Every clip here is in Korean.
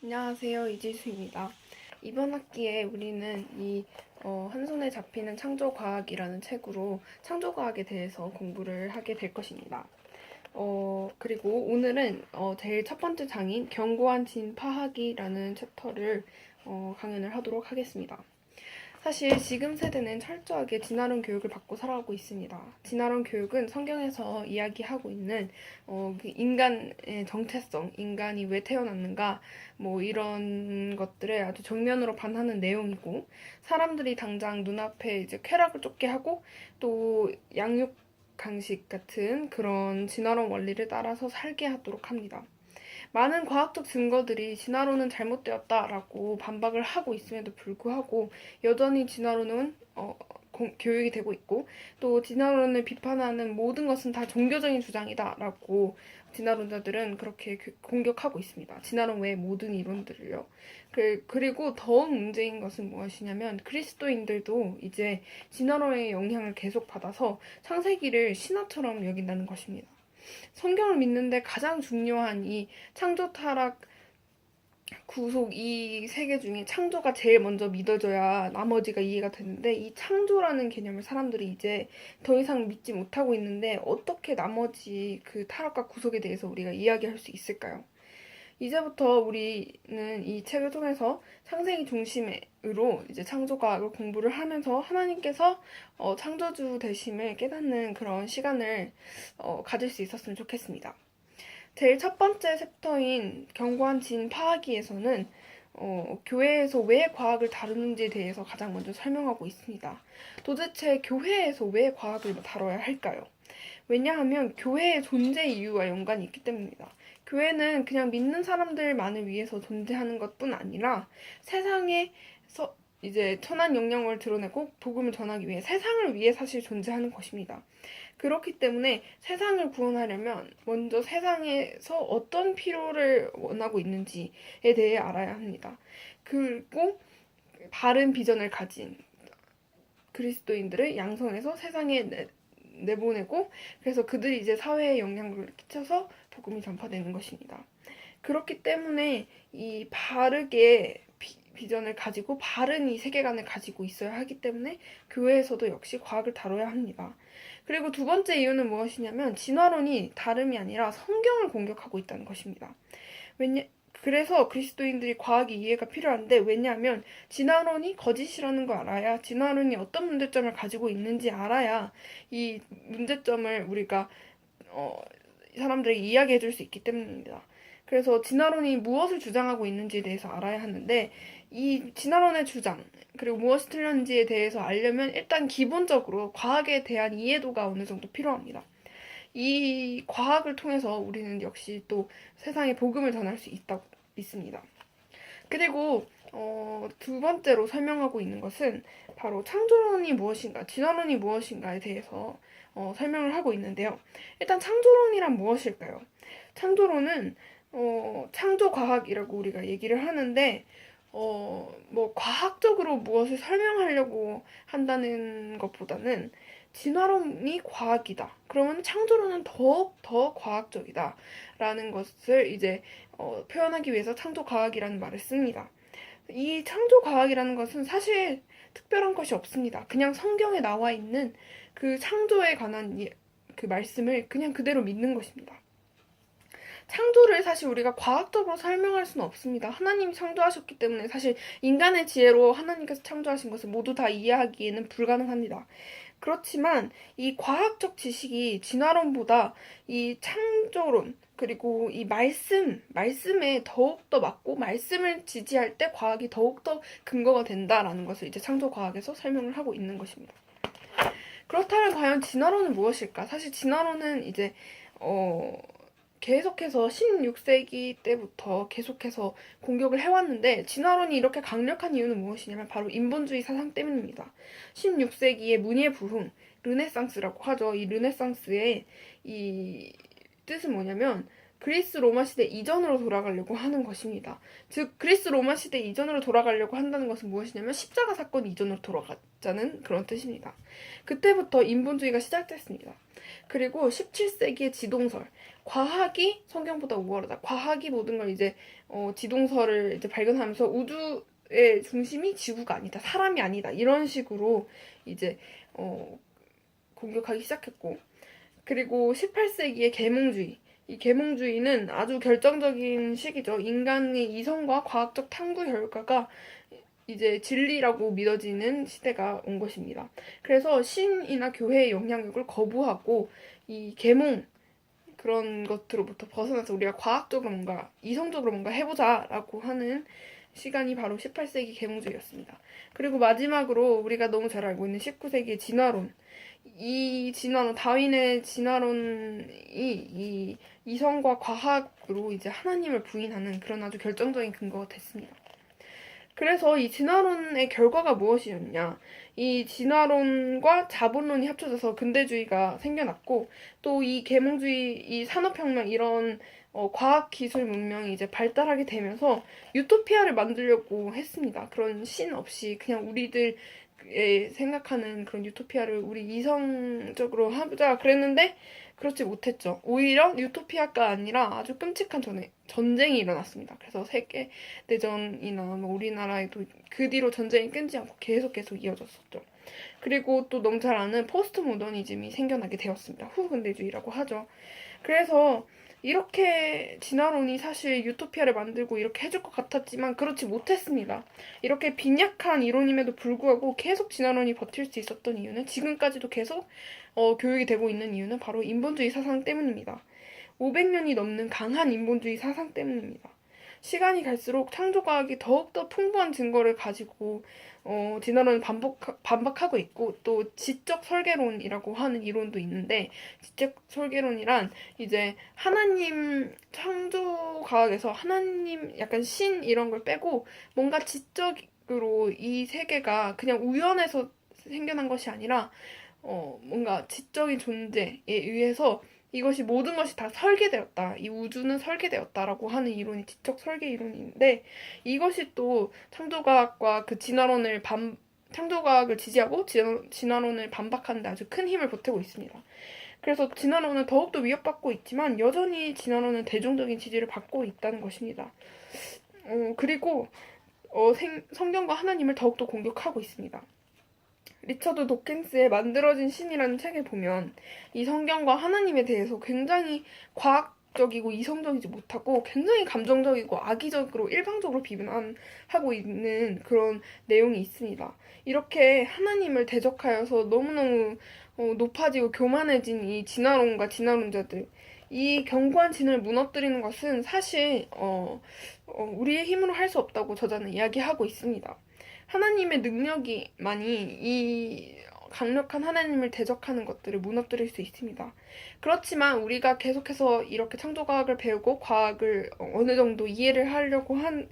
안녕하세요. 이지수입니다. 이번 학기에 우리는 한 손에 잡히는 창조과학이라는 책으로 창조과학에 대해서 공부를 하게 될 것입니다. 그리고 오늘은 제일 첫 번째 장인 견고한 진파학이라는 챕터를 강연을 하도록 하겠습니다. 사실 지금 세대는 철저하게 진화론 교육을 받고 살아가고 있습니다. 진화론 교육은 성경에서 이야기하고 있는 그 인간의 정체성, 인간이 왜 태어났는가, 뭐 이런 것들을 아주 정면으로 반하는 내용이고, 사람들이 당장 눈앞에 이제 쾌락을 쫓게 하고 또 양육 강식 같은 그런 진화론 원리를 따라서 살게 하도록 합니다. 많은 과학적 증거들이 진화론은 잘못되었다라고 반박을 하고 있음에도 불구하고 여전히 진화론은 교육이 되고 있고, 또 진화론을 비판하는 모든 것은 다 종교적인 주장이다라고 진화론자들은 그렇게 공격하고 있습니다. 진화론 외의 모든 이론들을요. 그리고 더욱 문제인 것은 무엇이냐면 그리스도인들도 이제 진화론의 영향을 계속 받아서 창세기를 신화처럼 여긴다는 것입니다. 성경을 믿는데 가장 중요한 이 창조, 타락, 구속 이 세 개 중에 창조가 제일 먼저 믿어져야 나머지가 이해가 되는데, 이 창조라는 개념을 사람들이 이제 더 이상 믿지 못하고 있는데 어떻게 나머지 그 타락과 구속에 대해서 우리가 이야기할 수 있을까요? 이제부터 우리는 이 책을 통해서 창세기 중심으로 이제 창조과학을 공부를 하면서 하나님께서 창조주 되심을 깨닫는 그런 시간을 가질 수 있었으면 좋겠습니다. 제일 첫 번째 챕터인 견고한 진파하기에서는 교회에서 왜 과학을 다루는지에 대해서 가장 먼저 설명하고 있습니다. 도대체 교회에서 왜 과학을 다뤄야 할까요? 왜냐하면 교회의 존재 이유와 연관이 있기 때문입니다. 교회는 그냥 믿는 사람들만을 위해서 존재하는 것뿐 아니라 세상에서 이제 천한 영향을 드러내고 복음을 전하기 위해 세상을 위해 사실 존재하는 것입니다. 그렇기 때문에 세상을 구원하려면 먼저 세상에서 어떤 필요를 원하고 있는지에 대해 알아야 합니다. 그리고 바른 비전을 가진 그리스도인들을 양성해서 세상에 내보내고, 그래서 그들이 이제 사회에 영향을 끼쳐서 복음이 전파되는 것입니다. 그렇기 때문에 이 바르게 비전을 가지고 바른 이 세계관을 가지고 있어야 하기 때문에 교회에서도 역시 과학을 다뤄야 합니다. 그리고 두 번째 이유는 무엇이냐면 진화론이 다름이 아니라 성경을 공격하고 있다는 것입니다. 그래서 그리스도인들이 과학의 이해가 필요한데, 왜냐하면 진화론이 거짓이라는 걸 알아야, 진화론이 어떤 문제점을 가지고 있는지 알아야 이 문제점을 우리가 사람들에게 이야기해 줄 수 있기 때문입니다. 그래서 진화론이 무엇을 주장하고 있는지에 대해서 알아야 하는데, 이 진화론의 주장, 그리고 무엇이 틀렸는지에 대해서 알려면 일단 기본적으로 과학에 대한 이해도가 어느 정도 필요합니다. 이 과학을 통해서 우리는 역시 또 세상에 복음을 전할 수 있습니다. 그리고 두 번째로 설명하고 있는 것은 바로 창조론이 무엇인가, 진화론이 무엇인가에 대해서 설명을 하고 있는데요. 일단 창조론이란 무엇일까요? 창조론은 창조과학이라고 우리가 얘기를 하는데, 뭐 과학적으로 무엇을 설명하려고 한다는 것보다는 진화론이 과학이다, 그러면 창조론은 더욱 더 과학적이다 라는 것을 이제 표현하기 위해서 창조과학이라는 말을 씁니다. 이 창조과학이라는 것은 사실 특별한 것이 없습니다. 그냥 성경에 나와 있는 그 창조에 관한 그 말씀을 그냥 그대로 믿는 것입니다. 창조를 사실 우리가 과학적으로 설명할 수는 없습니다. 하나님이 창조하셨기 때문에 사실 인간의 지혜로 하나님께서 창조하신 것을 모두 다 이해하기에는 불가능합니다. 그렇지만 이 과학적 지식이 진화론보다 이 창조론, 그리고 이 말씀에 더욱더 맞고 말씀을 지지할 때 과학이 더욱더 근거가 된다라는 것을 이제 창조과학에서 설명을 하고 있는 것입니다. 그렇다면 과연 진화론은 무엇일까? 사실 진화론은 이제 계속해서 16세기 때부터 계속해서 공격을 해왔는데, 진화론이 이렇게 강력한 이유는 무엇이냐면 바로 인본주의 사상 때문입니다. 16세기의 문예 부흥, 르네상스라고 하죠. 이 르네상스의 이 뜻은 뭐냐면 그리스 로마 시대 이전으로 돌아가려고 하는 것입니다. 즉 그리스 로마 시대 이전으로 돌아가려고 한다는 것은 무엇이냐면 십자가 사건 이전으로 돌아가자는 그런 뜻입니다. 그때부터 인본주의가 시작됐습니다. 그리고 17세기의 지동설, 과학이 성경보다 우월하다. 과학이 모든 걸 이제 지동설을 이제 발견하면서 우주의 중심이 지구가 아니다, 사람이 아니다, 이런 식으로 이제 공격하기 시작했고, 그리고 18세기의 계몽주의. 이 계몽주의는 아주 결정적인 시기죠. 인간의 이성과 과학적 탐구 결과가 이제 진리라고 믿어지는 시대가 온 것입니다. 그래서 신이나 교회의 영향력을 거부하고 이 계몽 그런 것들로부터 벗어나서 우리가 과학적으로 뭔가 이성적으로 뭔가 해보자라고 하는 시간이 바로 18세기 계몽주의였습니다. 그리고 마지막으로 우리가 너무 잘 알고 있는 19세기의 진화론. 이 진화론, 다윈의 진화론이 이 이성과 과학으로 이제 하나님을 부인하는 그런 아주 결정적인 근거가 됐습니다. 그래서 이 진화론의 결과가 무엇이었냐? 이 진화론과 자본론이 합쳐져서 근대주의가 생겨났고, 또 이 계몽주의, 이 산업혁명 이런 과학기술 문명이 이제 발달하게 되면서 유토피아를 만들려고 했습니다. 그런 신 없이 그냥 우리들 생각하는 그런 유토피아를 우리 이성적으로 하자 그랬는데 그렇지 못했죠. 오히려 유토피아가 아니라 아주 끔찍한 전쟁이 일어났습니다. 그래서 세계대전이나 뭐 우리나라에도 그 뒤로 전쟁이 끊지 않고 계속 이어졌었죠. 그리고 또 너무 잘 아는 포스트 모더니즘이 생겨나게 되었습니다. 후근대주의라고 하죠. 그래서 이렇게 진화론이 사실 유토피아를 만들고 이렇게 해줄 것 같았지만 그렇지 못했습니다. 이렇게 빈약한 이론임에도 불구하고 계속 진화론이 버틸 수 있었던 이유는, 지금까지도 계속 교육이 되고 있는 이유는 바로 인본주의 사상 때문입니다. 500년이 넘는 강한 인본주의 사상 때문입니다. 시간이 갈수록 창조과학이 더욱더 풍부한 증거를 가지고 진화론을 반박하고 있고, 또 지적 설계론이라고 하는 이론도 있는데, 지적 설계론이란 이제 하나님 창조과학에서 하나님 약간 신 이런 걸 빼고 뭔가 지적으로 이 세계가 그냥 우연해서 생겨난 것이 아니라 뭔가 지적인 존재에 의해서 이것이 모든 것이 다 설계되었다. 이 우주는 설계되었다라고 하는 이론이 지적 설계 이론인데, 이것이 또 창조과학과 그 창조과학을 지지하고 진화론을 반박하는 데 아주 큰 힘을 보태고 있습니다. 그래서 진화론은 더욱더 위협받고 있지만 여전히 진화론은 대중적인 지지를 받고 있다는 것입니다. 그리고 성경과 하나님을 더욱더 공격하고 있습니다. 리처드 도킨스의 만들어진 신이라는 책을 보면 이 성경과 하나님에 대해서 굉장히 과학적이고 이성적이지 못하고 굉장히 감정적이고 악의적으로 일방적으로 비난하고 있는 그런 내용이 있습니다. 이렇게 하나님을 대적하여서 너무너무 높아지고 교만해진 이 진화론과 진화론자들, 이 견고한 진을 무너뜨리는 것은 사실 우리의 힘으로 할 수 없다고 저자는 이야기하고 있습니다. 하나님의 능력이만이 이 강력한 하나님을 대적하는 것들을 무너뜨릴 수 있습니다. 그렇지만 우리가 계속해서 이렇게 창조과학을 배우고 과학을 어느 정도 이해를 하려고 하는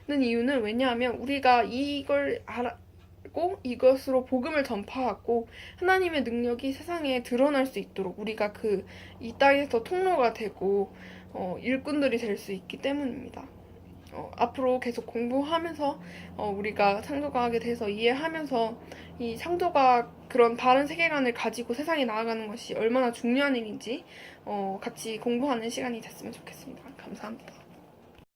이유는, 왜냐하면 우리가 이걸 알고 이것으로 복음을 전파하고 하나님의 능력이 세상에 드러날 수 있도록 우리가 이 땅에서 통로가 되고 일꾼들이 될 수 있기 때문입니다. 앞으로 계속 공부하면서 우리가 창조과학에 대해서 이해하면서 이 창조과학 그런 다른 세계관을 가지고 세상에 나아가는 것이 얼마나 중요한 일인지 같이 공부하는 시간이 됐으면 좋겠습니다. 감사합니다.